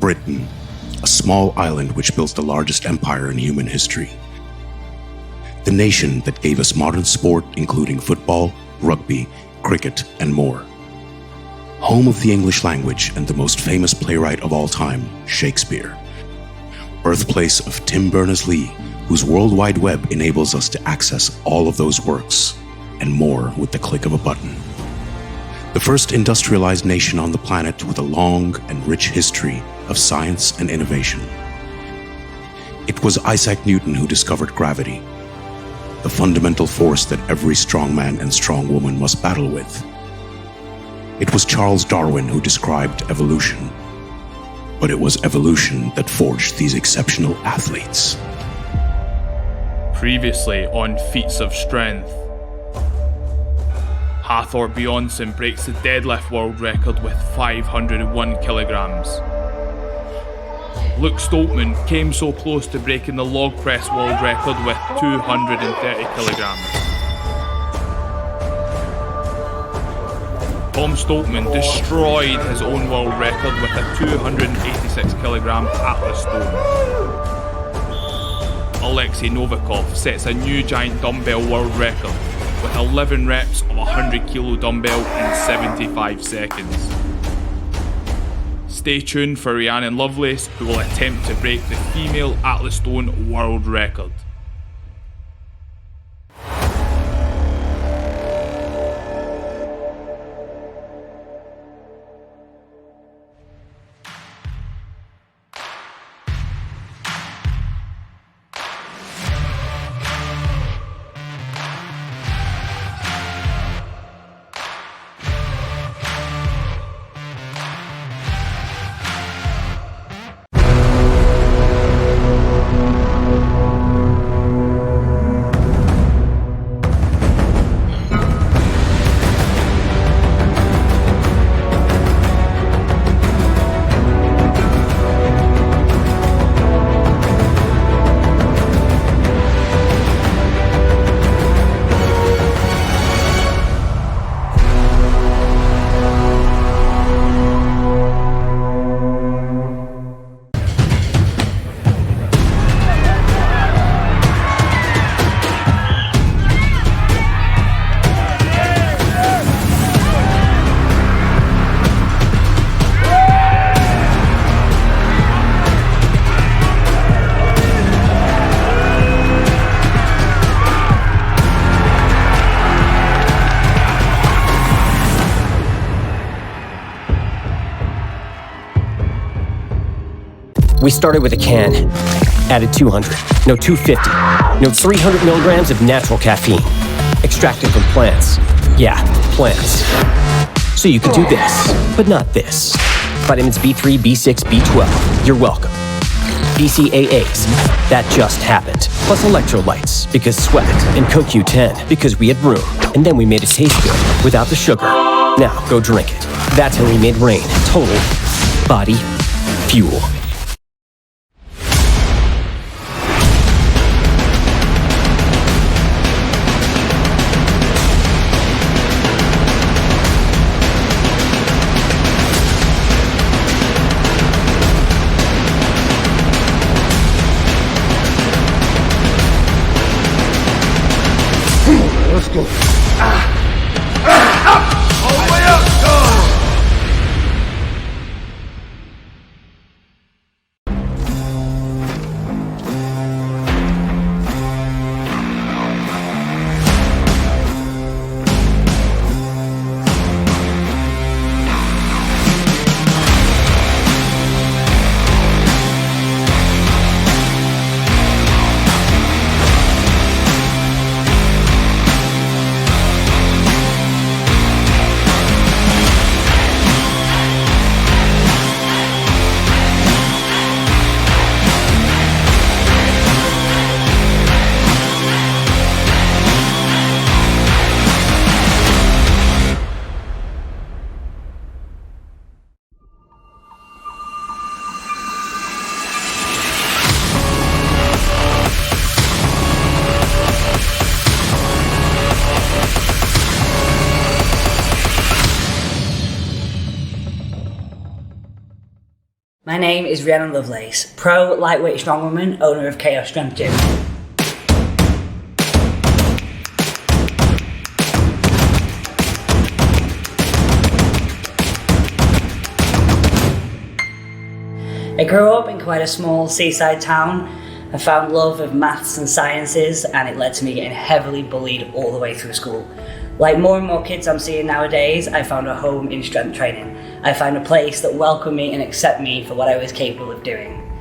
Britain, a small island which built the largest empire in human history. The nation that gave us modern sport including football, rugby, cricket, and more. Home of the English language and the most famous playwright of all time, Shakespeare. Birthplace of Tim Berners-Lee, whose World Wide Web enables us to access all of those works, and more with the click of a button. The first industrialized nation on the planet with a long and rich history of science and innovation. It was Isaac Newton who discovered gravity, the fundamental force that every strong man and strong woman must battle with. It was Charles Darwin who described evolution, but it was evolution that forged these exceptional athletes. Previously on Feats of Strength. Hathor Bjornsson breaks the deadlift world record with 501 kilograms. Luke Stoltman came so close to breaking the log press world record with 230 kilograms. Tom Stoltman destroyed his own world record with a 286 kilogram Atlas Stone. Alexei Novikov sets a new giant dumbbell world record with 11 reps of a 100 kilo dumbbell in 75 seconds. Stay tuned for Rhianon Lovelace, who will attempt to break the female Atlas Stone world record. We started with a can, added 200, no 250, no 300 milligrams of natural caffeine, extracted from plants. Yeah, plants. So you could do this, but not this. Vitamins B3, B6, B12, you're welcome. BCAAs, that just happened. Plus electrolytes, because sweat, and CoQ10, because we had room. And then we made it taste good, without the sugar. Now, go drink it. That's how we made Rain total body fuel. Let's go. All the way up. Go. My name is Rhianon Lovelace, pro lightweight strongwoman, owner of Chaos Strength Gym. I grew up in quite a small seaside town. I found love of maths and sciences, and it led to me getting heavily bullied all the way through school. Like more and more kids I'm seeing nowadays, I found a home in strength training. I found a place that welcomed me and accepted me for what I was capable of doing.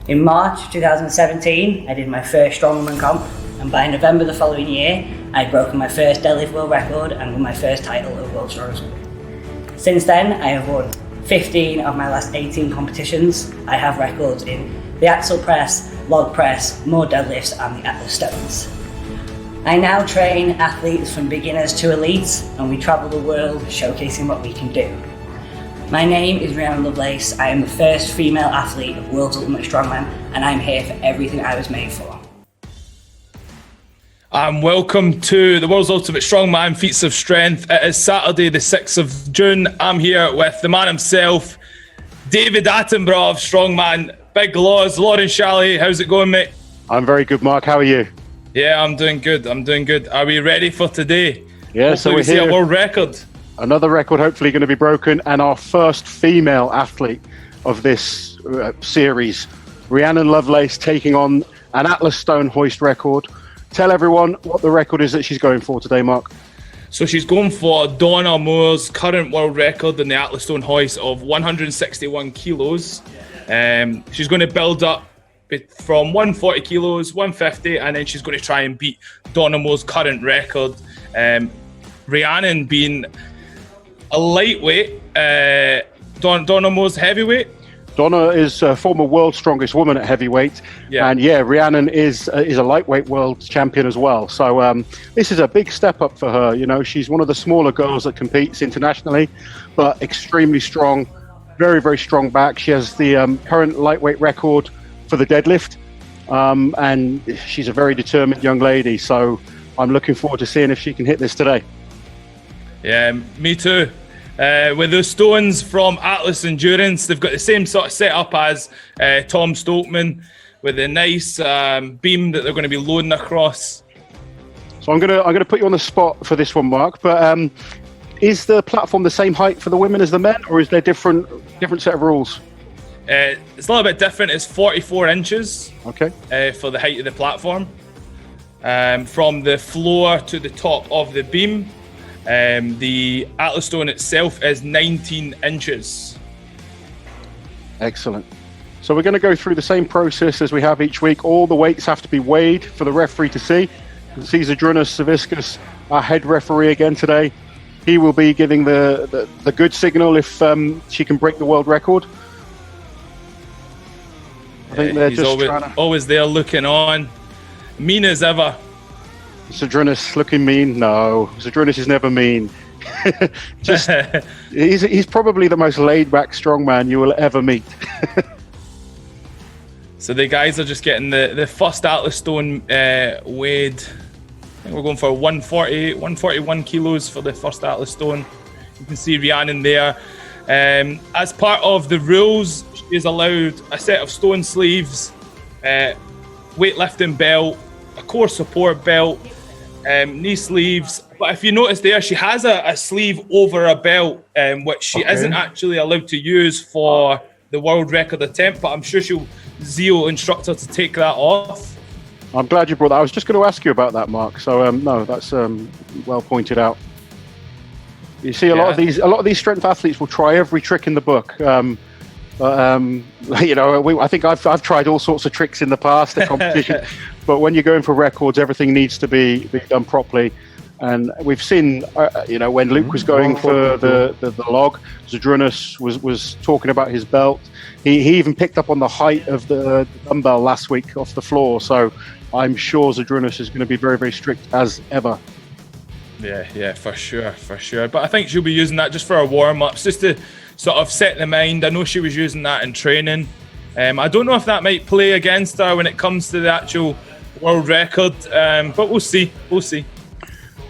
In March 2017, I did my first strongwoman comp, and by November the following year, I had broken my first deadlift world record and won my first title of World Strongest Woman. Since then, I have won 15 of my last 18 competitions. I have records in the axle press, log press, more deadlifts, and the Atlas Stones. I now train athletes from beginners to elites, and we travel the world showcasing what we can do. My name is Rhianon Lovelace. I am the first female athlete of World's Ultimate Strongman, and I'm here for everything I was made for. Welcome to the World's Ultimate Strongman Feats of Strength. It is Saturday the 6th of June. I'm here with the man himself, David Attenborough of Strongman. Big Laws, Laurence Shahlaei. How's it going, mate? I'm very good, Mark. How are you? Yeah, I'm doing good. Are we ready for today? Yeah, hopefully so we're we see here. a world record. Another record hopefully going to be broken, and our first female athlete of this series, Rhianon Lovelace, taking on an Atlas Stone Hoist record. Tell everyone what the record is that she's going for today, Mark. So she's going for Donna Moore's current world record in the Atlas Stone Hoist of 161 kilos. She's going to build up from 140 kilos, 150, and then she's going to try and beat Donna Moore's current record. Rhianon being a lightweight, Donna Moore's heavyweight. Donna is a former world's strongest woman at heavyweight, and Rhianon is a lightweight world champion as well. So this is a big step up for her. You know, she's one of the smaller girls that competes internationally, but extremely strong, very, very strong back. She has the current lightweight record for the deadlift, and she's a very determined young lady. So I'm looking forward to seeing if she can hit this today. Yeah, me too. With the stones from Atlas Endurance, they've got the same sort of setup as Tom Stoltman, with a nice beam that they're going to be loading across. So I'm gonna put you on the spot for this one, Mark. But is the platform the same height for the women as the men, or is there different set of rules? It's a little bit different. It's 44 inches. Okay. For the height of the platform, from the floor to the top of the beam. The Atlas Stone itself is 19 inches. Excellent. So we're going to go through the same process as we have each week. All the weights have to be weighed for the referee to see. You can see Zydrunas Savickas, our head referee again today. He will be giving the good signal if she can break the world record. I think they're he's just always there looking on. Mean as ever. Zydrunas looking mean? No, Zydrunas is never mean. Just he's probably the most laid-back strongman you will ever meet. So the guys are just getting the first Atlas Stone weighed. I think we're going for 141 kilos for the first Atlas Stone. You can see Rhianon there. As part of the rules, she is allowed a set of stone sleeves, weightlifting belt, a core support belt, knee sleeves. But if you notice there, she has a sleeve over a belt, which she isn't actually allowed to use for the world record attempt, but I'm sure Zio instruct her to take that off. I'm glad you brought that. I was just going to ask you about that, Mark. So no, that's well pointed out. You see, a lot of these strength athletes will try every trick in the book. But you know, I think I've tried all sorts of tricks in the past at competition. But when you're going for records, everything needs to be done properly. And we've seen, when Luke was going for the log, Zydrunas was talking about his belt. He even picked up on the height of the dumbbell last week off the floor. So I'm sure Zydrunas is going to be very, very strict as ever. Yeah, for sure. But I think she'll be using that just for her warm-ups, just to sort of set the mind. I know she was using that in training. I don't know if that might play against her when it comes to the actual world record, but we'll see.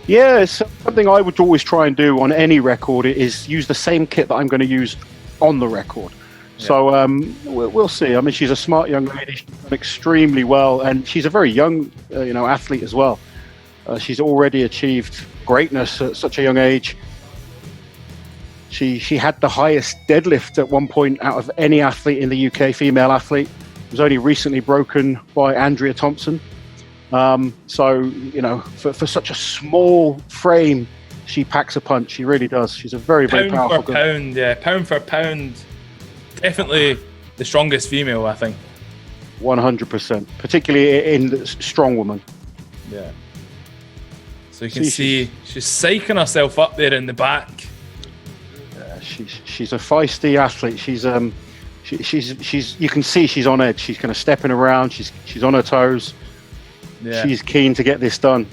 Yeah, it's something I would always try and do on any record is use the same kit that I'm going to use on the record. So we'll see. I mean, she's a smart young lady. She's done extremely well, and she's a very young, athlete as well. She's already achieved greatness at such a young age. She had the highest deadlift at one point out of any athlete in the UK, female athlete. It was only recently broken by Andrea Thompson. So for such a small frame, she packs a punch. She really does. She's a very, very powerful girl. Pound for pound, definitely the strongest female, I think. 100%, particularly in the strong woman. Yeah. So you can see she's psyching herself up there in the back. She's a feisty athlete. She's you can see she's on edge. She's kind of stepping around. She's on her toes. Yeah. She's keen to get this done.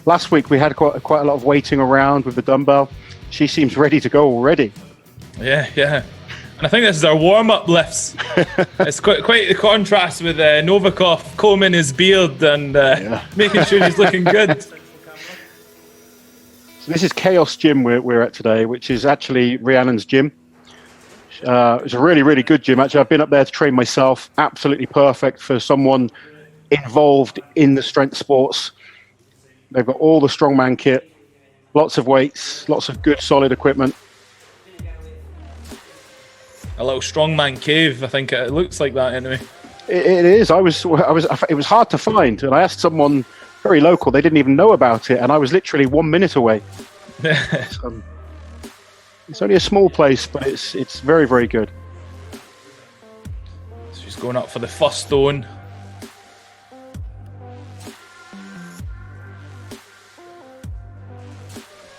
Last week we had quite a lot of waiting around with the dumbbell. She seems ready to go already. Yeah. And I think this is our warm-up lifts. It's quite the contrast with Novikov combing his beard and making sure he's looking good. So this is Chaos Gym we're at today, which is actually Rhiannon's gym. It's a really, really good gym. Actually, I've been up there to train myself. Absolutely perfect for someone involved in the strength sports. They've got all the strongman kit, lots of weights, lots of good, solid equipment. A little strongman cave, I think it looks like that anyway. It is. It was hard to find, and I asked someone very local. They didn't even know about it, and I was literally 1 minute away. It's only a small place, but it's very, very good. So she's going up for the first stone.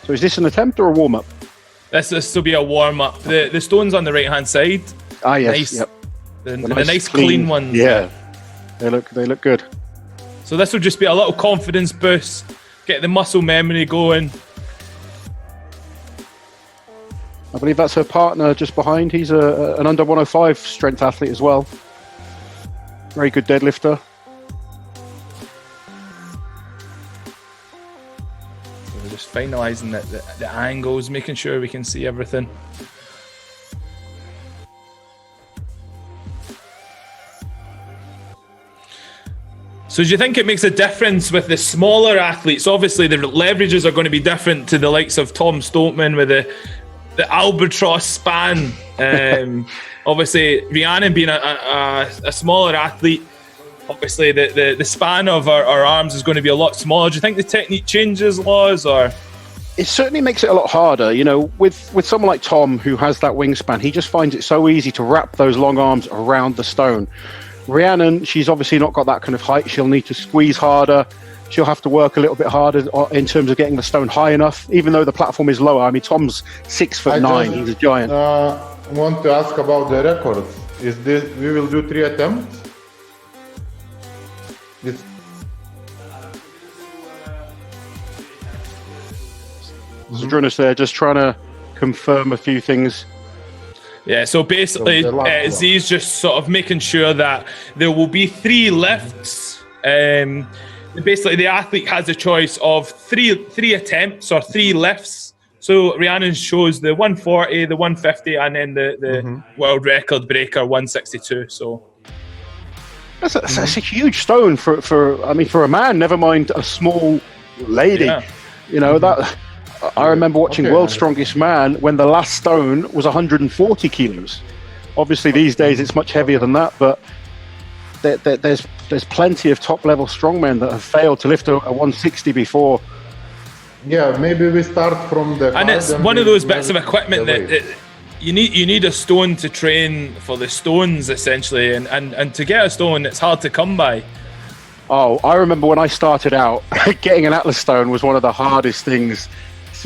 So is this an attempt or a warm-up? This will be a warm-up. The stone's on the right-hand side. Ah, yes. Nice. Yep. The nice clean ones. Yeah. They look good. So this will just be a little confidence boost, get the muscle memory going. I believe that's her partner just behind. He's an under 105 strength athlete as well. Very good deadlifter. So we're just finalising the angles, making sure we can see everything. So do you think it makes a difference with the smaller athletes? Obviously, the leverages are going to be different to the likes of Tom Stoneman with the albatross span. Obviously, Rhiannon being a smaller athlete, obviously the span of our arms is going to be a lot smaller. Do you think the technique changes, Laws, or? It certainly makes it a lot harder. With someone like Tom who has that wingspan, he just finds it so easy to wrap those long arms around the stone. Rhiannon, she's obviously not got that kind of height. She'll need to squeeze harder. She'll have to work a little bit harder in terms of getting the stone high enough, even though the platform is lower. I mean, Tom's 6'9". He's a giant. I want to ask about the records. Is this we will do 3 attempts? Zydrunas there, just trying to confirm a few things. Yeah, so basically, Z's just sort of making sure that there will be 3 lifts. Basically, the athlete has a choice of three attempts or 3 lifts. So Rhiannon shows the 140, the 150, and then the world record breaker 162. So that's a huge stone for a man. Never mind a small lady. Yeah. That. I remember watching World's Strongest Man when the last stone was 140 kilos. Obviously, these days it's much heavier than that, but there's plenty of top-level strongmen that have failed to lift a 160 before. Yeah, maybe we start from the. And it's one of those bits of equipment that you need a stone to train for the stones, essentially, and to get a stone, it's hard to come by. Oh, I remember when I started out, getting an Atlas Stone was one of the hardest things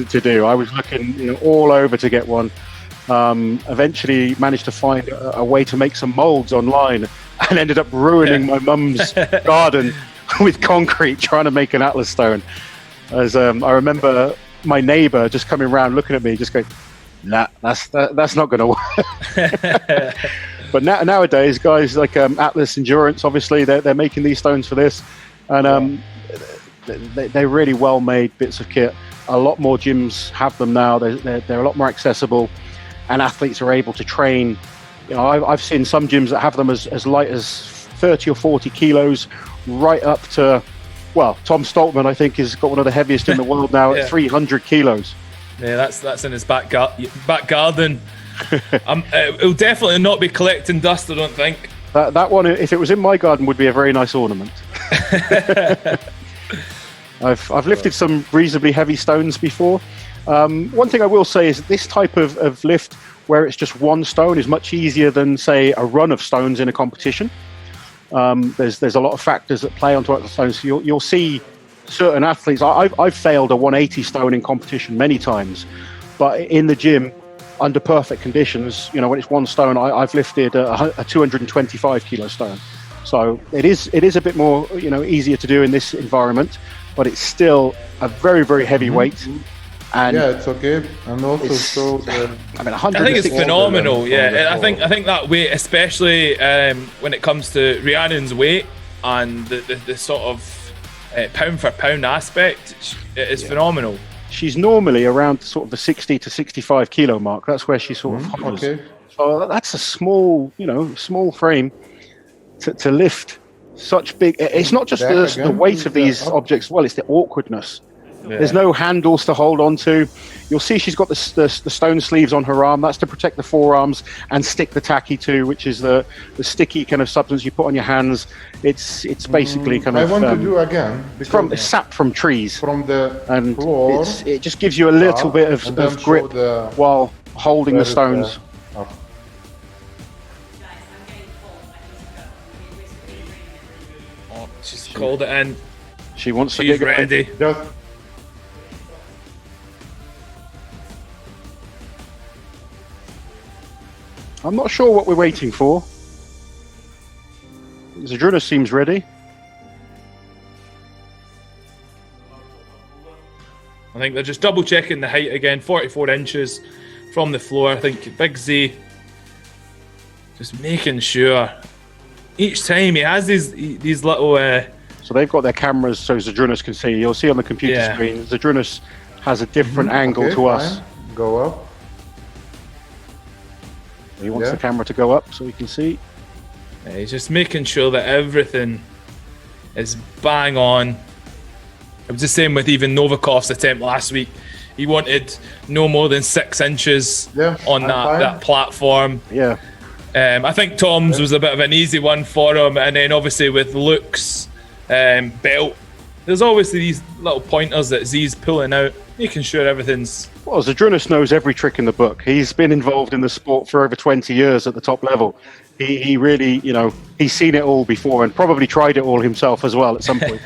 to do. I was looking all over to get one. Eventually managed to find a way to make some molds online and ended up ruining my mum's garden with concrete trying to make an Atlas Stone. As I remember my neighbor just coming around looking at me just going, nah, that's not going to work. But nowadays, guys like Atlas Endurance, obviously, they're making these stones for this. And they're really well-made bits of kit. A lot more gyms have them now. They're a lot more accessible. And athletes are able to train I've seen some gyms that have them as light as 30 or 40 kilos, right up to, well, Tom Stoltman, I think, has got one of the heaviest in the world now at 300 kilos. Yeah, that's in his back garden. It'll definitely not be collecting dust, I don't think. That one, if it was in my garden, would be a very nice ornament. I've lifted some reasonably heavy stones before. One thing I will say is this type of lift, where it's just one stone, is much easier than, say, a run of stones in a competition. There's a lot of factors that play onto Atlas stones. So you'll see certain athletes. I've failed a 180 stone in competition many times, but in the gym, under perfect conditions, when it's one stone, I've lifted a 225 kilo stone. So it is a bit more, easier to do in this environment, but it's still a very, very heavy weight. And yeah, it's okay. And also, I think it's phenomenal. Yeah, I think that weight, especially when it comes to Rhianon's weight and the sort of pound for pound aspect, it is phenomenal. She's normally around sort of the 60 to 65 kilo mark. That's where she sort of hovers. Okay. So that's a small frame to lift such big. It's not just the weight of these objects. Well, it's the awkwardness. Yeah. There's no handles to hold on to. You'll see she's got the stone sleeves on her arm. That's to protect the forearms and stick the tacky to, which is the sticky kind of substance you put on your hands. It's basically kind of. I want to do again. It's sap from trees. From the and floor. It just gives you a little bit of grip while holding the stones. She's called it in. She wants to get ready. I'm not sure what we're waiting for. Zydrunas seems ready. I think they're just double checking the height again, 44 inches from the floor. I think Big Z just making sure each time he has these little. So they've got their cameras so Zydrunas can see. You'll see on the computer screen, Zydrunas has a different angle to us. Fine. Go up. He wants the camera to go up so he can see. He's just making sure that everything is bang on. It was the same with even Novikov's attempt last week. He wanted no more than 6 inches on that platform. Yeah. I think Tom's was a bit of an easy one for him, and then obviously with Luke's belt, there's obviously these little pointers that Z's pulling out, making sure everything's. Well, Zydrunas knows every trick in the book. He's been involved in the sport for over 20 years at the top level. He really, he's seen it all before and probably tried it all himself as well at some point.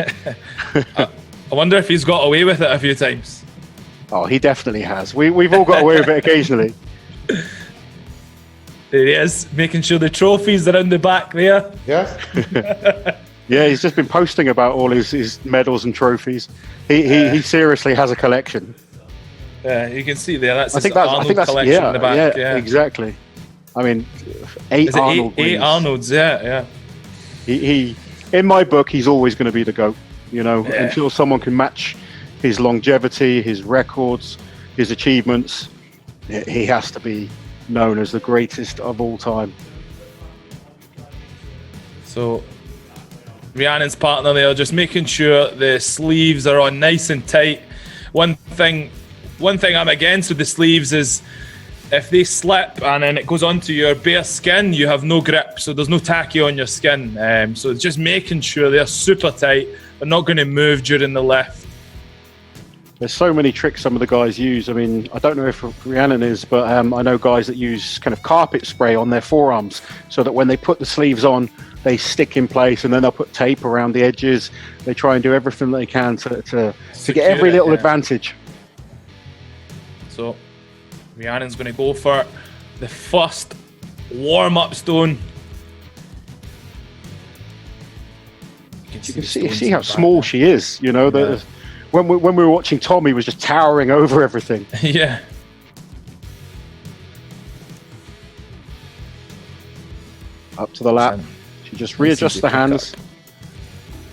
I wonder if he's got away with it a few times. Oh, he definitely has. We've all got away with it occasionally. There he is, making sure the trophies are in the back there. Yes. Yeah, he's just been posting about all his medals and trophies. He seriously has a collection. Yeah, you can see there. That's Arnold collection in the back. Yeah, exactly. I mean, 8 Arnold wins. 8 Arnolds, yeah. He in my book, he's always going to be the GOAT. Until someone can match his longevity, his records, his achievements, he has to be known as the greatest of all time. So, Rhiannon's partner there, just making sure the sleeves are on nice and tight. One thing I'm against with the sleeves is if they slip and then it goes onto your bare skin, you have no grip, so there's no tacky on your skin. So just making sure they're super tight, they're not going to move during the lift. There's so many tricks some of the guys use. I mean, I don't know if Rhiannon is, but I know guys that use kind of carpet spray on their forearms so that when they put the sleeves on, they stick in place, and then they'll put tape around the edges. They try and do everything they can to get every little advantage. So, Rhiannon's going to go for the first warm-up stone. You can see how small she is. When we were watching Tom, he was just towering over everything. Yeah. Up to the lap. She just readjusts the hands.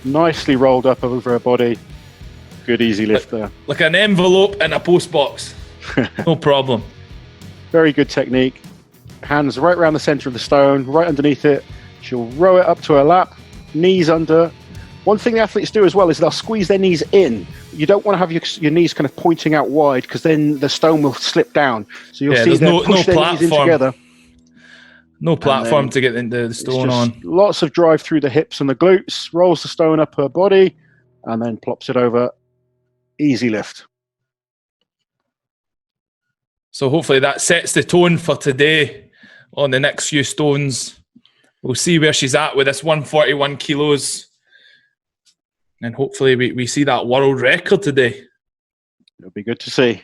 Nicely rolled up over her body. Good easy lift there. Like an envelope in a post box. No problem. Very good technique. hands right around the center of the stone, right underneath it. She'll row it up to her lap, knees under. One thing the athletes do as well is they'll squeeze their knees in. You don't want to have your knees kind of pointing out wide because then the stone will slip down. So you'll see them push their knees in together. No platform to get the stone on. Lots of drive through the hips and the glutes, rolls the stone up her body, and then plops it over. Easy lift. So hopefully that sets the tone for today on the next few stones. We'll see where she's at with this 141 kilos. And hopefully we see that world record today. It'll be good to see.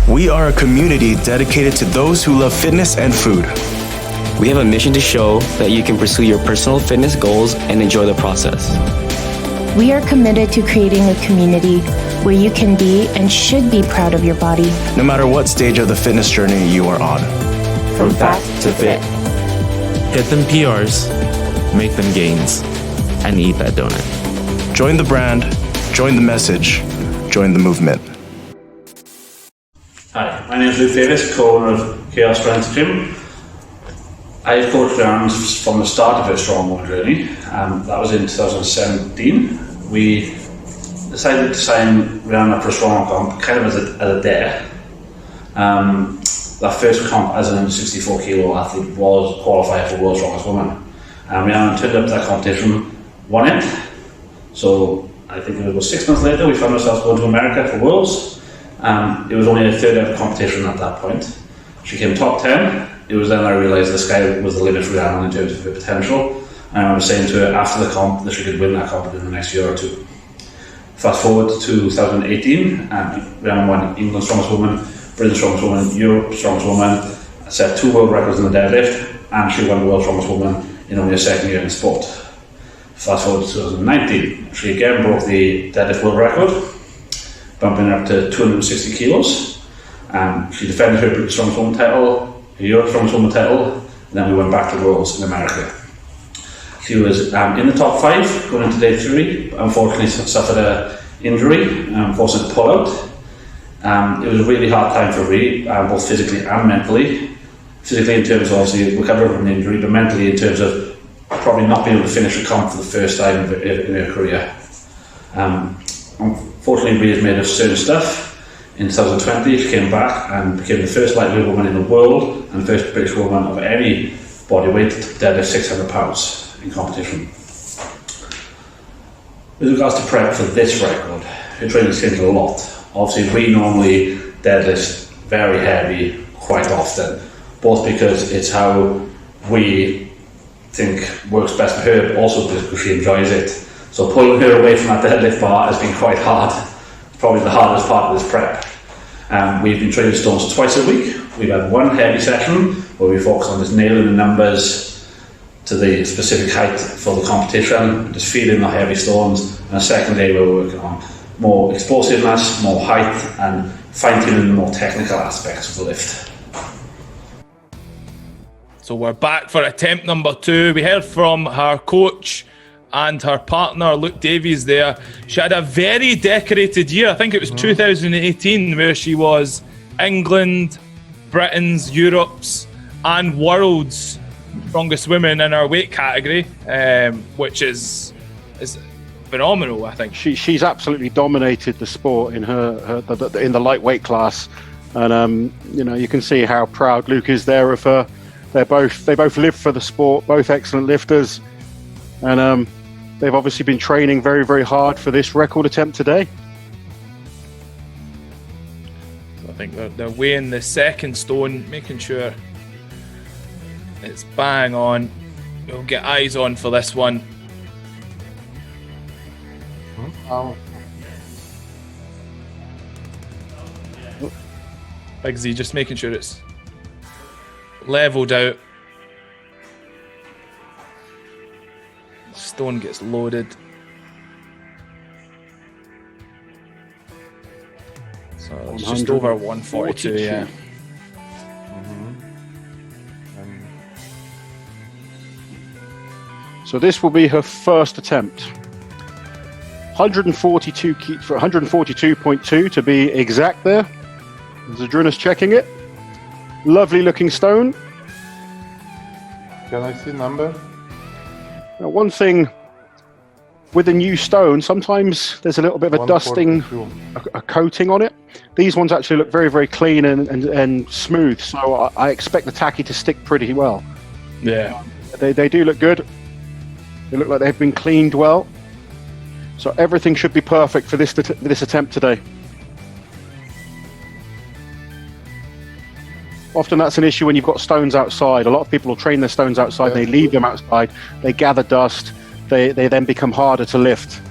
We are a community dedicated to those who love fitness and food. We have a mission to show that you can pursue your personal fitness goals and enjoy the process. We are committed to creating a community where you can be and should be proud of your body. No matter what stage of the fitness journey you are on. From fat to fit. Hit them PRs, make them gains, and eat that donut. Join the brand, join the message, join the movement. Hi, my name is Luke Davis, co-owner of Chaos Strength Gym. I've coached Rhianon from the start of her strongman journey. That was in 2017. We decided to sign Rhianon up for a strongman comp, kind of as a dare. That first comp as an 64 kilo athlete was qualified for World's Strongest Woman. Rhianon turned up to that competition, won it. So I think it was 6 months later we found ourselves going to America for Worlds. It was only a third ever competition at that point. She came top 10. It was then I realised the sky was the limit for Rhianon in terms of her potential. And I was saying to her after the comp that she could win that comp in the next year or two. Fast forward to 2018, Rhianon won England's Strongest Woman, Britain's Strongest Woman, Europe's Strongest Woman, set 2 world records in the deadlift, and she won the World's Strongest Woman in only her second year in sport. Fast forward to 2019, she again broke the deadlift world record, bumping up to 260 kilos. She defended her British Strongest Woman title, her Europe Strongest Woman title, and then we went back to Worlds in America. She was in the top 5 going into day 3, but unfortunately suffered an injury, forced her to pull out. It was a really hard time for Rhi, both physically and mentally. Physically in terms of obviously recovering from the injury, but mentally in terms of probably not being able to finish a comp for the first time in her career. Unfortunately, Rhi has made of certain stuff. In 2020, she came back and became the first lightweight woman in the world and first British woman of any body weight to deadlift 600 pounds in competition. With regards to prep for this record, her training's changed a lot. Obviously, Rhi normally deadlifts very heavy quite often, both because it's how we think works best for her, but also because she enjoys it. So pulling her away from that deadlift bar has been quite hard. It's probably the hardest part of this prep. We've been training stones twice a week. We've had one heavy session where we focus on just nailing the numbers to the specific height for the competition, just feeding the heavy stones, and a second day where we're working on more explosiveness, more height, and fine-tuning the more technical aspects of the lift. So we're back for attempt number 2. We heard from her coach and her partner, Luke Davies there. She had a very decorated year. I think it was 2018 where she was England, Britain's, Europe's and World's strongest woman in her weight category, which is phenomenal, I think. She's absolutely dominated the sport in in the lightweight class. And, you can see how proud Luke is there of her. They both live for the sport, both excellent lifters, and they've obviously been training very, very hard for this record attempt today. So I think they're weighing the second stone, making sure it's bang on. We'll get eyes on for this one. Big Z just making sure it's leveled out. Stone gets loaded. So it's just over 142, yeah. So this will be her first attempt. 142.2 to be exact there. Zydrunas checking it. Lovely looking stone. Can I see number? Now, one thing with a new stone, sometimes there's a little bit of a dusting, a coating on it. These ones actually look very, very clean and smooth, so I expect the tacky to stick pretty well. Yeah. They do look good. They look like they've been cleaned well. So everything should be perfect for this attempt today. Often that's an issue when you've got stones outside. A lot of people will train their stones outside, they leave them outside, they gather dust, they then become harder to lift.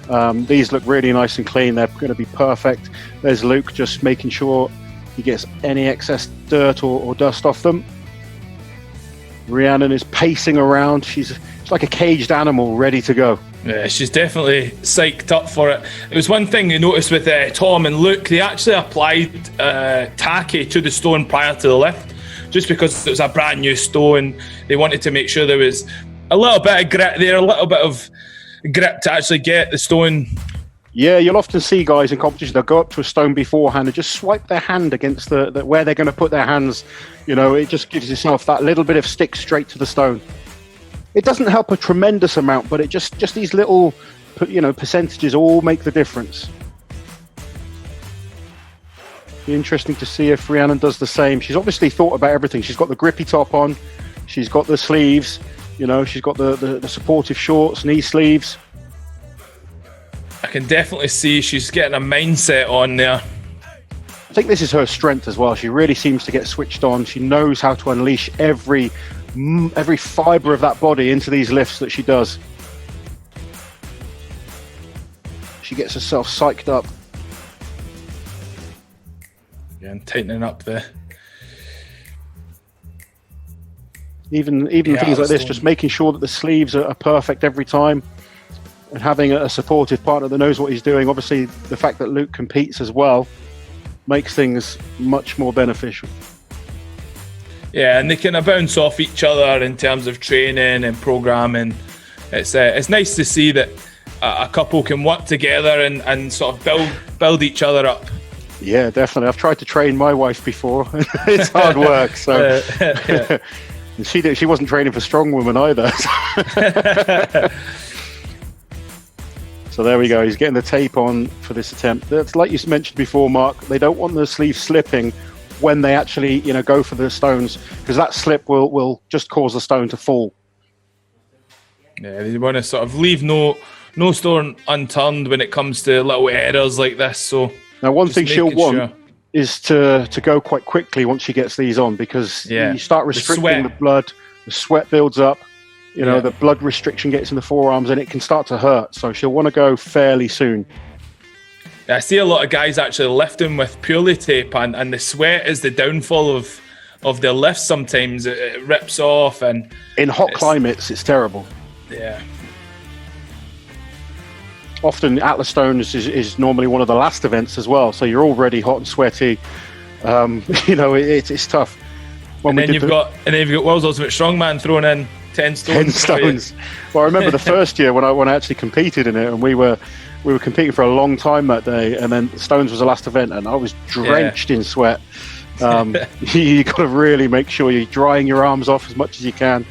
These look really nice and clean, they're going to be perfect. There's Luke just making sure he gets any excess dirt or dust off them. Rhianon is pacing around, she's like a caged animal ready to go. Yeah, she's definitely psyched up for it. It was one thing you noticed with Tom and Luke, they actually applied tacky to the stone prior to the lift, just because it was a brand new stone. They wanted to make sure there was a little bit of grit there, a little bit of grip to actually get the stone. Yeah, you'll often see guys in competition, they'll go up to a stone beforehand and just swipe their hand against the where they're going to put their hands. It just gives yourself that little bit of stick straight to the stone. It doesn't help a tremendous amount, but it just these little, percentages all make the difference. Be interesting to see if Rhianon does the same. She's obviously thought about everything. She's got the grippy top on, she's got the sleeves, she's got the supportive shorts, knee sleeves. I can definitely see she's getting a mindset on there. I think this is her strength as well. She really seems to get switched on. She knows how to unleash every fibre of that body into these lifts that she does. She gets herself psyched up. Yeah, and tightening up there. Even things like this, just making sure that the sleeves are perfect every time, and having a supportive partner that knows what he's doing. Obviously, the fact that Luke competes as well makes things much more beneficial. Yeah, and they kind of bounce off each other in terms of training and programming. It's nice to see that a couple can work together and sort of build each other up. Yeah, definitely. I've tried to train my wife before. It's hard work. So and she wasn't training for strong women either. So there we go. He's getting the tape on for this attempt. That's like you mentioned before, Mark. They don't want the sleeve slipping when they actually, go for the stones, because that slip will just cause the stone to fall. Yeah, they want to sort of leave no stone unturned when it comes to little errors like this. So now, one thing she'll want is to go quite quickly once she gets these on, because you start restricting the blood, the sweat builds up. The blood restriction gets in the forearms and it can start to hurt. So she'll want to go fairly soon. I see a lot of guys actually lifting with pulley tape, and the sweat is the downfall of their lifts sometimes. It rips off, and in hot climates, it's terrible. Yeah. Often Atlas Stone is normally one of the last events as well, so you're already hot and sweaty. You know, it's tough. And then you've got World's Ultimate Strongman throwing in 10 stones. 10 stones. Well, I remember the first year when I actually competed in it, and we were competing for a long time that day, and then Stones was the last event, and I was drenched in sweat. You got to really make sure you're drying your arms off as much as you can,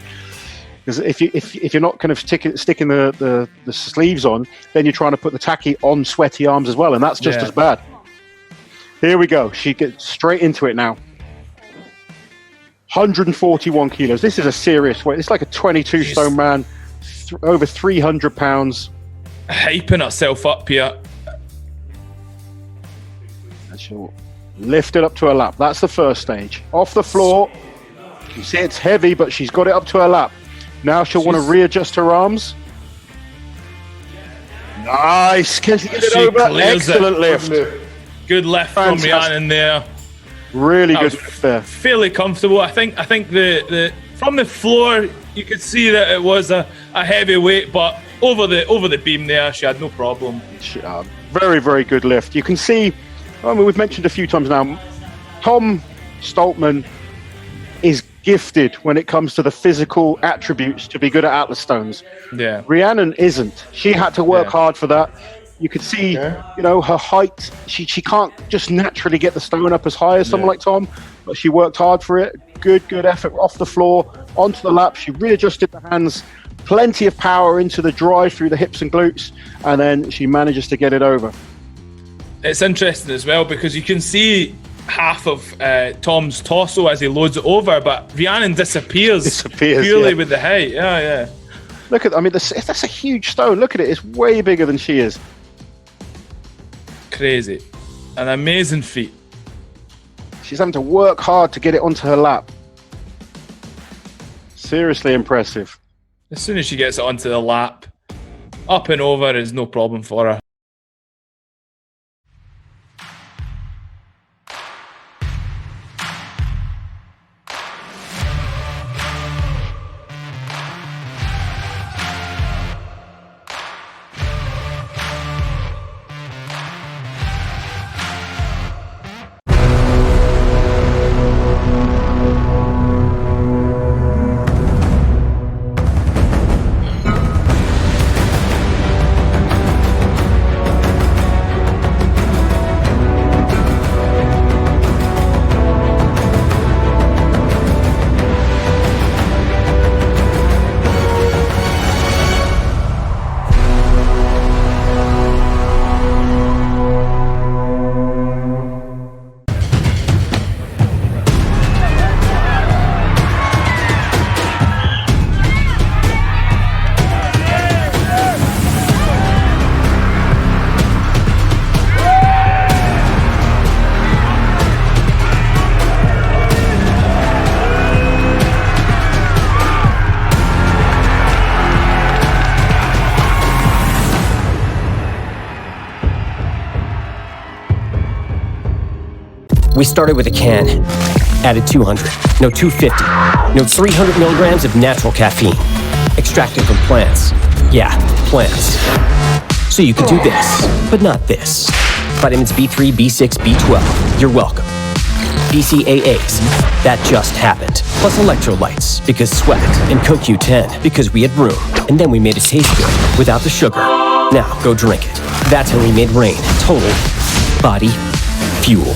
because if you're not kind of sticking the sleeves on, then you're trying to put the tacky on sweaty arms as well, and that's just as bad. Here we go. She gets straight into it now. 141 kilos. This is a serious weight. It's like a 22 stone man, over 300 pounds. Hyping herself up here. And she'll lift it up to her lap. That's the first stage. Off the floor. You see it's heavy, but she's got it up to her lap. Now she'll want to readjust her arms. Nice. Can she get it over? Excellent lift. Good lift from Rhianon there. Really good lift there. Fairly comfortable. I think the from the floor you could see that it was a heavy weight, but over the beam there she had no problem. Very, very good lift. You can see, I mean, we've mentioned a few times now, Tom Stoltman is gifted when it comes to the physical attributes to be good at Atlas Stones. Yeah. Rhianon isn't. She had to work hard for that. You could see, you know, her height. She can't just naturally get the stone up as high as someone like Tom, but she worked hard for it. Good effort off the floor, onto the lap. She readjusted the hands, plenty of power into the drive through the hips and glutes, and then she manages to get it over. It's interesting as well because you can see half of Tom's torso as he loads it over, but Rhianon disappears purely with the height. Yeah. Look at, I mean, that's a huge stone. Look at it. It's way bigger than she is. Crazy. An amazing feat. She's having to work hard to get it onto her lap. Seriously impressive. As soon as she gets it onto the lap, up and over is no problem for her. We started with a can, added 200, no 250, no 300 milligrams of natural caffeine, extracted from plants. Yeah, plants. So you could do this, but not this. Vitamins B3, B6, B12, you're welcome. BCAAs, that just happened. Plus electrolytes, because sweat, and CoQ10, because we had room. And then we made it taste good, without the sugar. Now, go drink it. That's how we made Rain total body fuel.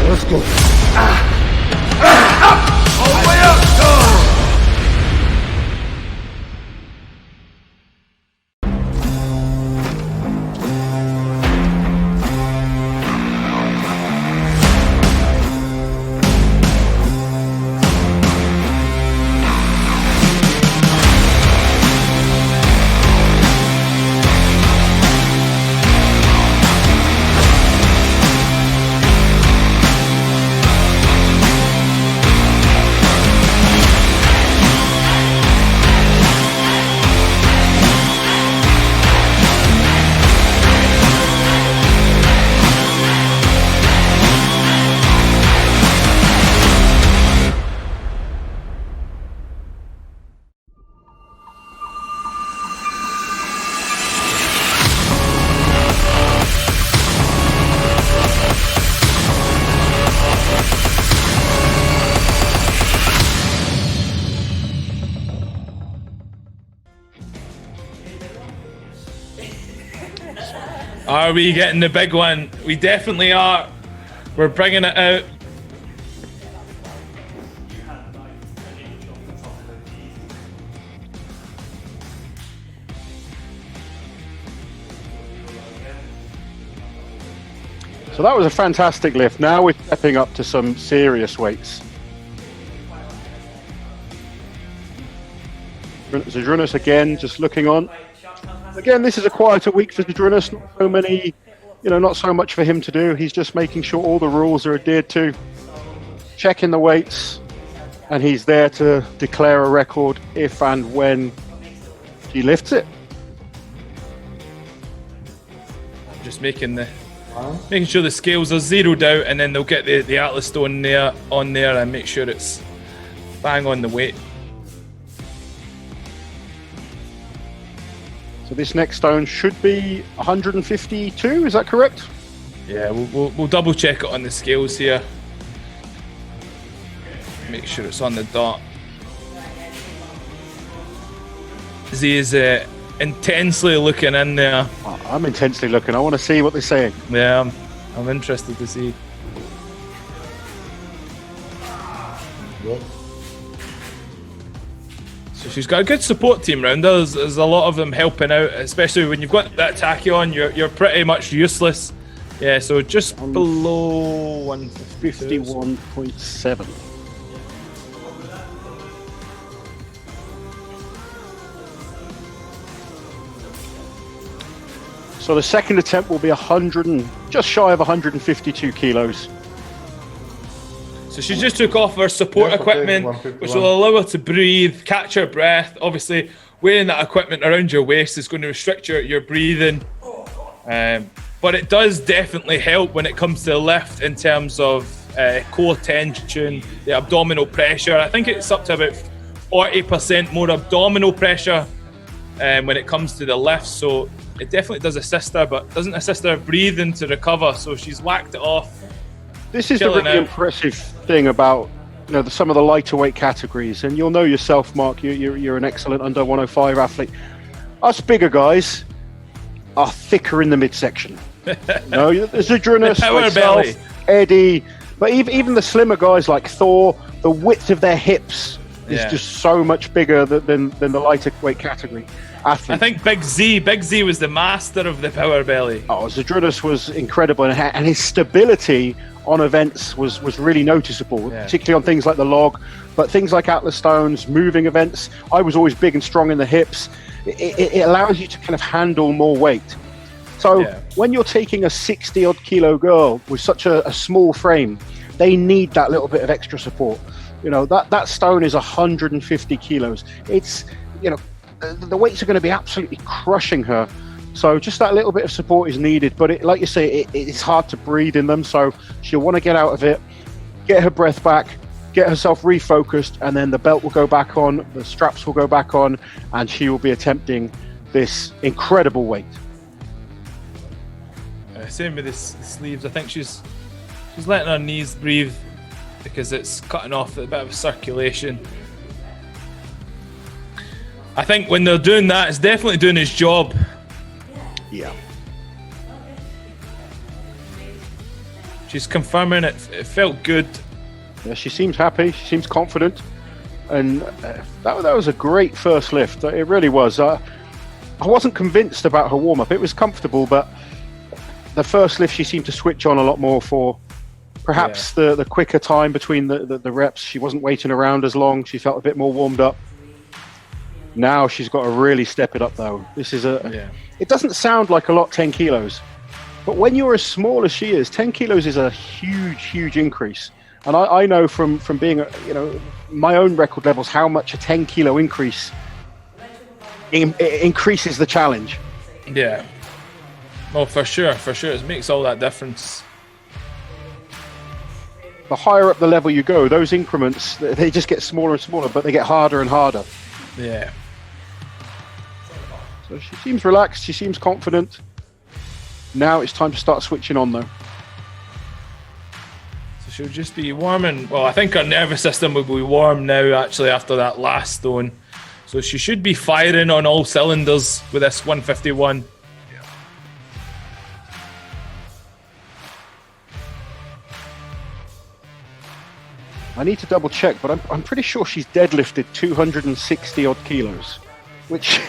Let's go. Up! All the way up! Go! Are we getting the big one? We definitely are. We're bringing it out. So that was a fantastic lift. Now we're stepping up to some serious weights. Zydrunas again, just looking on. Again, this is a quieter week for Zydrunas. Not so many, not so much for him to do. He's just making sure all the rules are adhered to, checking the weights, and he's there to declare a record if and when he lifts it. Just making sure the scales are zeroed out, and then they'll get the Atlas Stone on there and make sure it's bang on the weight. So this next stone should be 152, is that correct? Yeah, we'll double check it on the scales here. Make sure it's on the dot. Z is intensely looking in there. I'm intensely looking. I want to see what they're saying. Yeah, I'm interested to see. So she's got a good support team around her. There's a lot of them helping out, especially when you've got that tachyon. You're pretty much useless. Yeah, so just below 151.7. So the second attempt will be just shy of 152 kilos. So she just took off her support equipment, which will allow her to breathe, catch her breath. Obviously, wearing that equipment around your waist is going to restrict your breathing. But it does definitely help when it comes to the lift in terms of core tension, the abdominal pressure. I think it's up to about 40% more abdominal pressure when it comes to the lift. So it definitely does assist her, but doesn't assist her breathing to recover. So she's whacked it off. This is the really impressive thing about some of the lighter weight categories, and you'll know yourself, Mark. You're an excellent under 105 athlete. Us bigger guys are thicker in the midsection. Zydrunas, myself, Eddie, but even the slimmer guys like Thor, the width of their hips is just so much bigger than the lighter weight category athletes. I think Big Z was the master of the power belly. Oh, Zydrunas was incredible, and his stability on events was really noticeable, particularly on things like the log, but things like Atlas Stones, moving events. I was always big and strong in the hips. It allows you to kind of handle more weight. So when you're taking a 60-odd kilo girl with such a small frame, they need that little bit of extra support. That stone is 150 kilos. It's, the weights are going to be absolutely crushing her. So just that little bit of support is needed, but like you say, it's hard to breathe in them. So she'll want to get out of it, get her breath back, get herself refocused, and then the belt will go back on, the straps will go back on, and she will be attempting this incredible weight. Same with the sleeves. I think she's letting her knees breathe because it's cutting off a bit of circulation. I think when they're doing that, it's definitely doing its job. Yeah. She's confirming it felt good. Yeah, she seems happy. She seems confident. And that was a great first lift. It really was. I wasn't convinced about her warm-up. It was comfortable, but the first lift she seemed to switch on a lot more for perhaps the quicker time between the reps. She wasn't waiting around as long. She felt a bit more warmed up. Now she's got to really step it up, though. This is it doesn't sound like a lot, 10 kilos. But when you're as small as she is, 10 kilos is a huge increase. And I know from being, my own record levels, how much a 10 kilo increase increases the challenge. Yeah. Well, for sure. It makes all that difference. The higher up the level you go, those increments, they just get smaller and smaller, but they get harder and harder. Yeah. So she seems relaxed. She seems confident. Now it's time to start switching on, though. So she'll just be warming. Well, I think her nervous system will be warm now, actually, after that last stone. So she should be firing on all cylinders with this 151. I need to double check, but I'm pretty sure she's deadlifted 260 odd kilos, which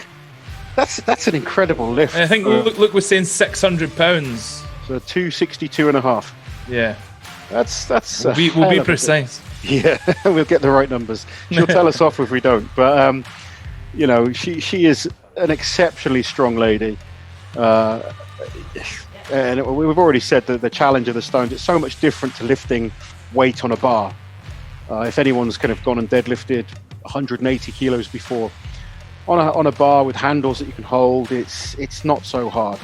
that's an incredible lift. I think Luke was saying 600 pounds. So 262 and a half. Yeah. That's we'll be precise. Yeah, we'll get the right numbers. She'll tell us off if we don't. But you know, she is an exceptionally strong lady. And we've already said that the challenge of the stones, it's so much different to lifting weight on a bar. If anyone's kind of gone and deadlifted 180 kilos before, on a bar with handles that you can hold, it's not so hard.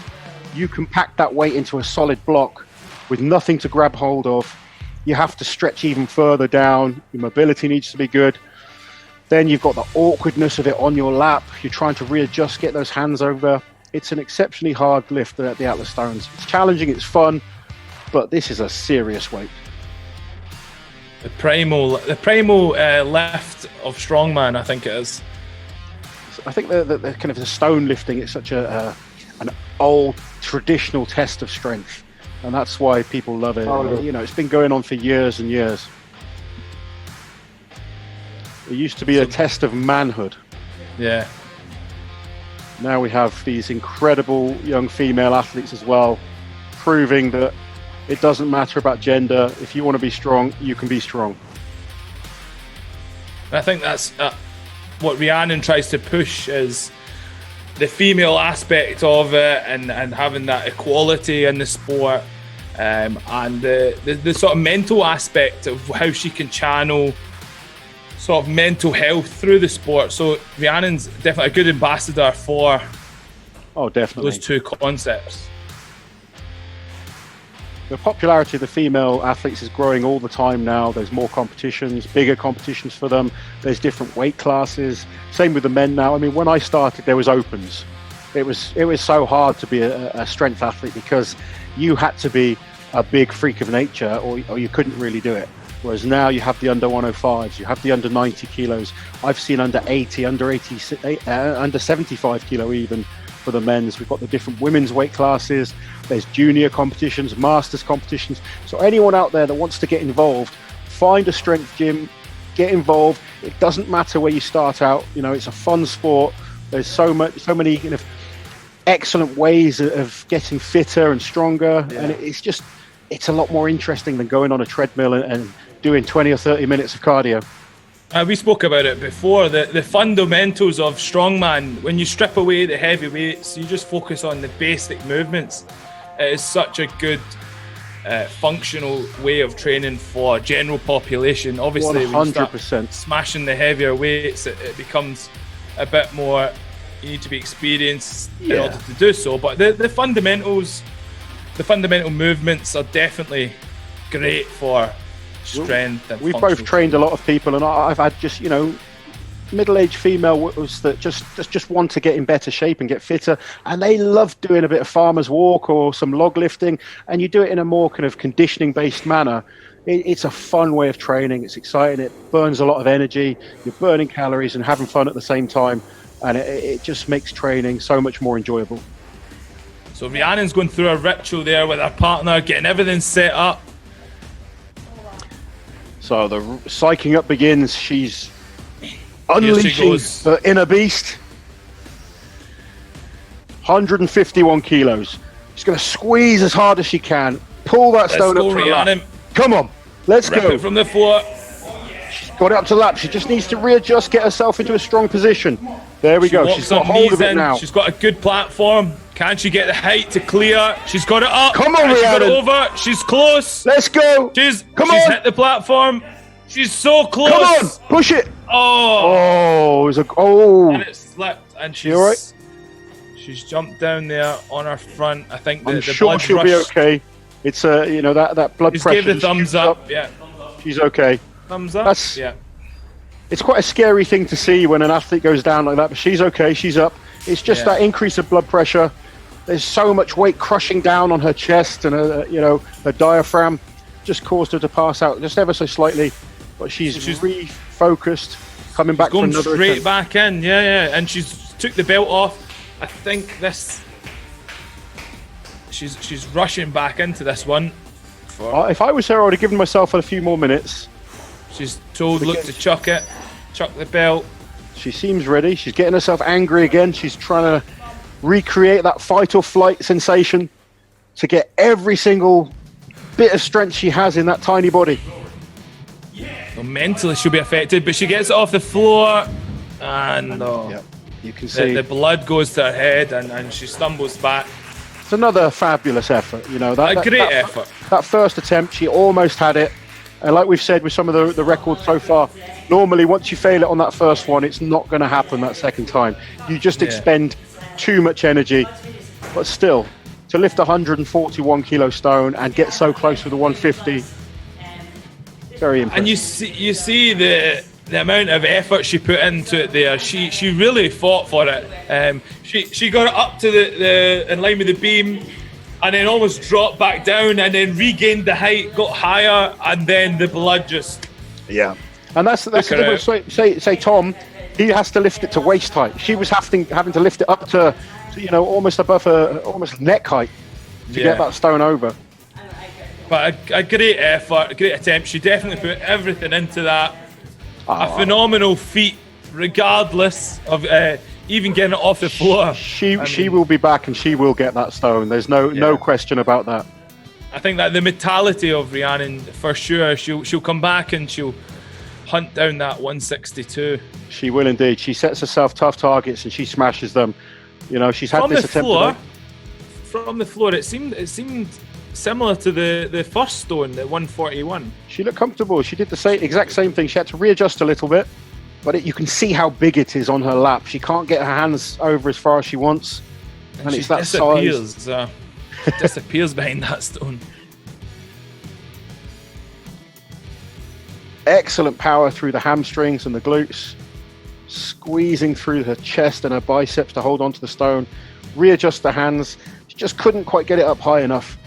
You can pack that weight into a solid block with nothing to grab hold of. You have to stretch even further down. Your mobility needs to be good. Then you've got the awkwardness of it on your lap. You're trying to readjust, get those hands over. It's an exceptionally hard lift at the Atlas Stones. It's challenging, it's fun, but this is a serious weight. The primal lift of strongman, I think it is. I think the kind of the stone lifting is such an old traditional test of strength, and that's why people love it. You know, it's been going on for years and years. It used to be a test of manhood. Yeah. Now we have these incredible young female athletes as well, proving that it doesn't matter about gender. If you want to be strong, you can be strong. I think that's what Rhianon tries to push, is the female aspect of it, and having that equality in the sport, and the sort of mental aspect of how she can channel sort of mental health through the sport. So Rhiannon's definitely a good ambassador for definitely those two concepts. The popularity of the female athletes is growing all the time now. There's more competitions, bigger competitions for them. There's different weight classes. Same with the men now. I mean, when I started, there was opens. It was so hard to be a strength athlete because you had to be a big freak of nature or you couldn't really do it. Whereas now you have the under 105s, you have the under 90 kilos. I've seen under 80, under 75 kilo even for the men's. We've got the different women's weight classes. There's junior competitions, masters competitions. So anyone out there that wants to get involved, find a strength gym, get involved. It doesn't matter where you start out. You know, it's a fun sport. There's so many kind of excellent ways of getting fitter and stronger. Yeah. And it's a lot more interesting than going on a treadmill and doing 20 or 30 minutes of cardio. We spoke about it before, the fundamentals of strongman. When you strip away the heavy weights, you just focus on the basic movements. It is such a good functional way of training for general population. Obviously, 100%. when you start smashing the heavier weights, it becomes a bit more, you need to be experienced in order to do so. But the fundamentals, the fundamental movements are definitely great for strength. And we've both trained a lot of people, and I've had just, middle-aged females that just want to get in better shape and get fitter, and they love doing a bit of farmer's walk or some log lifting, and you do it in a more kind of conditioning-based manner. It's a fun way of training. It's exciting. It burns a lot of energy. You're burning calories and having fun at the same time, and it just makes training so much more enjoyable. So Rhiannon's going through a ritual there with her partner, getting everything set up. So the psyching up begins. She's unleashing the inner beast. 151 kilos. She's going to squeeze as hard as she can. Pull that stone up to the lap. Come on, let's go. Rip it from the floor. She's got it up to the lap. She just needs to readjust, get herself into a strong position. There we go. She's got hold of it now. She's got a good platform. Can she get the height to clear? She's got it up. Come on, Rhiannon. She's got it over. She's close. Let's go. She's hit the platform. She's so close. Come on, push it. Oh. And it slipped, and she's all right? She's jumped down there on her front. I think I'm sure she'll be okay. It's that blood pressure. Just gave the thumbs up. Yeah. She's okay. Thumbs up. Yeah. It's quite a scary thing to see when an athlete goes down like that, but she's okay. She's up. It's just that increase of blood pressure. There's so much weight crushing down on her chest and her diaphragm just caused her to pass out just ever so slightly. But she's refocused, coming back for another straight attempt. back in, and she's took the belt off. I think she's rushing back into this one. If I was her, I would have given myself a few more minutes. She's told Luke to chuck the belt. She seems ready. She's getting herself angry again. She's trying to recreate that fight or flight sensation to get every single bit of strength she has in that tiny body. Well, mentally she'll be affected, but she gets it off the floor, and you can see the blood goes to her head, and she stumbles back. It's another fabulous effort. A great effort. That first attempt, she almost had it. And like we've said with some of the records so far, normally once you fail it on that first one, it's not going to happen that second time. You just expend too much energy. But still, to lift a 141 kilo stone and get so close with the 150, very impressive. And you see the amount of effort she put into it there. She really fought for it. She got it up to the in line with the beam, and then almost dropped back down, and then regained the height, got higher, and then the blood just... Yeah. And that's the difference. Say Tom, he has to lift it to waist height. She was having to lift it up to almost above her, almost neck height to get that stone over. But a great effort, a great attempt. She definitely put everything into that. A phenomenal feat, regardless of even getting it off the floor. She will be back, and she will get that stone. There's no question about that. I think that the mentality of Rhianon, for sure, she'll come back and she'll hunt down that 162. She will indeed. She sets herself tough targets and she smashes them. She's had this attempt from the floor. It seemed similar to the first stone, the 141. She looked comfortable. She did the exact same thing. She had to readjust a little bit, but you can see how big it is on her lap. She can't get her hands over as far as she wants, and it's that size. Disappears behind that stone. Excellent power through the hamstrings and the glutes, squeezing through her chest and her biceps to hold onto the stone, readjust the hands. She just couldn't quite get it up high enough.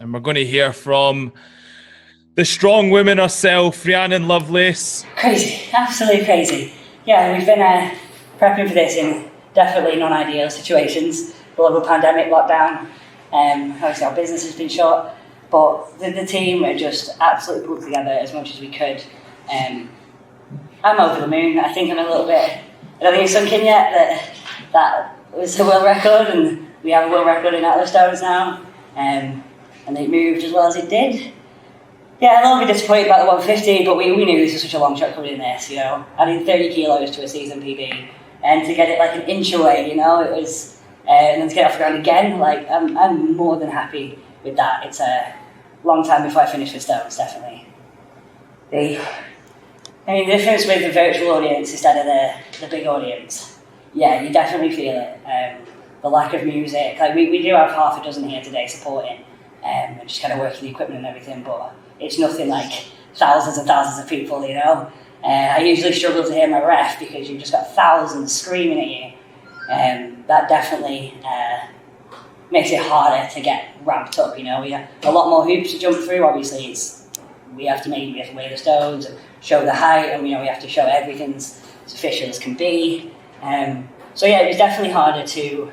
And we're going to hear from the strong woman herself, Rhianon Lovelace. Crazy, absolutely crazy. Yeah, we've been prepping for this in definitely non-ideal situations. Global pandemic, lockdown, obviously our business has been shut, but the team are just absolutely pulled together as much as we could. I'm over the moon. I think I'm a little bit, I don't think it's sunk in yet that was a world record, and we have a world record in Atlas Stones now. And it moved as well as it did. Yeah, I'll be disappointed about the 150, but we knew this was such a long shot coming in this, Adding 30 kilos to a season PB, and to get it like an inch away, it was, and then to get off the ground again, I'm more than happy with that. It's a long time before I finish with stones, definitely. The difference with the virtual audience instead of the big audience, yeah, you definitely feel it. The lack of music, we do have half a dozen here today supporting, and just kind of working the equipment and everything, but it's nothing like thousands and thousands of people, I usually struggle to hear my ref because you've just got thousands screaming at you. That definitely makes it harder to get ramped up, We have a lot more hoops to jump through. Obviously, we have to weigh the stones and show the height, and we have to show everything's as official as can be. So yeah, it was definitely harder to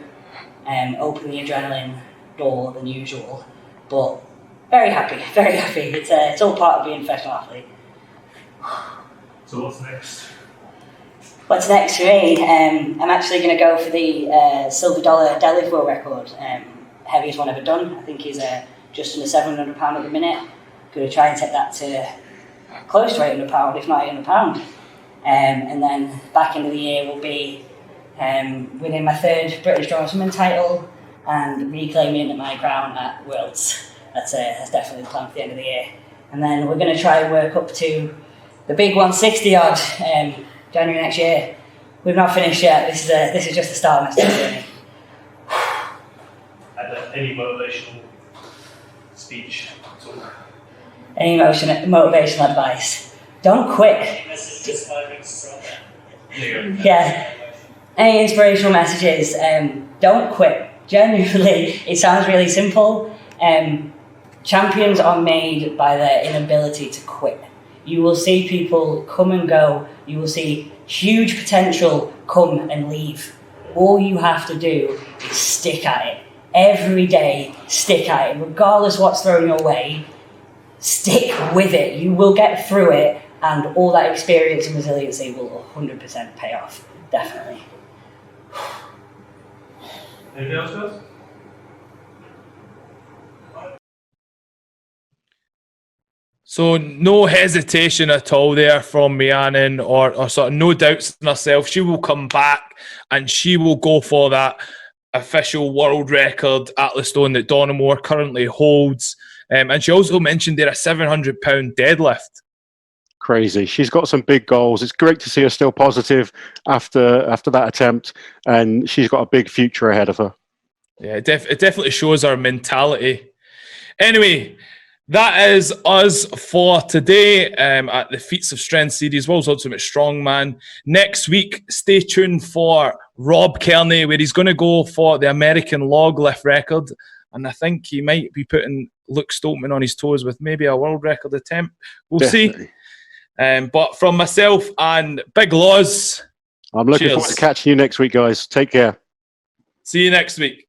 open the adrenaline door than usual, but very happy. It's all part of being a professional athlete. So what's next? What's next for me? I'm actually going to go for the silver dollar deadlift world record, heaviest one ever done. I think he's just under 700 pound at the minute. Going to try and take that to close to 800 pound, if not 800 pound. And then back into the year will be winning my third British Strongest Women title and reclaiming my crown at Worlds. That's definitely the plan for the end of the year. And then we're going to try and work up to the big 160 odd January next year. We've not finished yet. This is just the start of my journey. Any motivational speech? Any motivational advice? Don't quit. Yeah. Any inspirational messages? Don't quit. Genuinely, it sounds really simple. Champions are made by their inability to quit. You will see people come and go. You will see huge potential come and leave. All you have to do is stick at it. Every day, stick at it. Regardless what's thrown your way, stick with it. You will get through it, and all that experience and resiliency will 100% pay off. Definitely. Anything else, guys? So no hesitation at all there from Rhianon, or sort of no doubts in herself. She will come back and she will go for that official world record Atlas Stone that Donna Moore currently holds. And she also mentioned there a 700-pound deadlift. Crazy. She's got some big goals. It's great to see her still positive after that attempt, and she's got a big future ahead of her. Yeah, it definitely shows her mentality. Anyway, that is us for today at the Feats of Strength series, World's Ultimate Strongman. Next week, stay tuned for Rob Kearney, where he's going to go for the American log lift record. And I think he might be putting Luke Stoltman on his toes with maybe a world record attempt. We'll see. But from myself and Big Laws, I'm looking forward to catching you next week, guys. Take care. See you next week.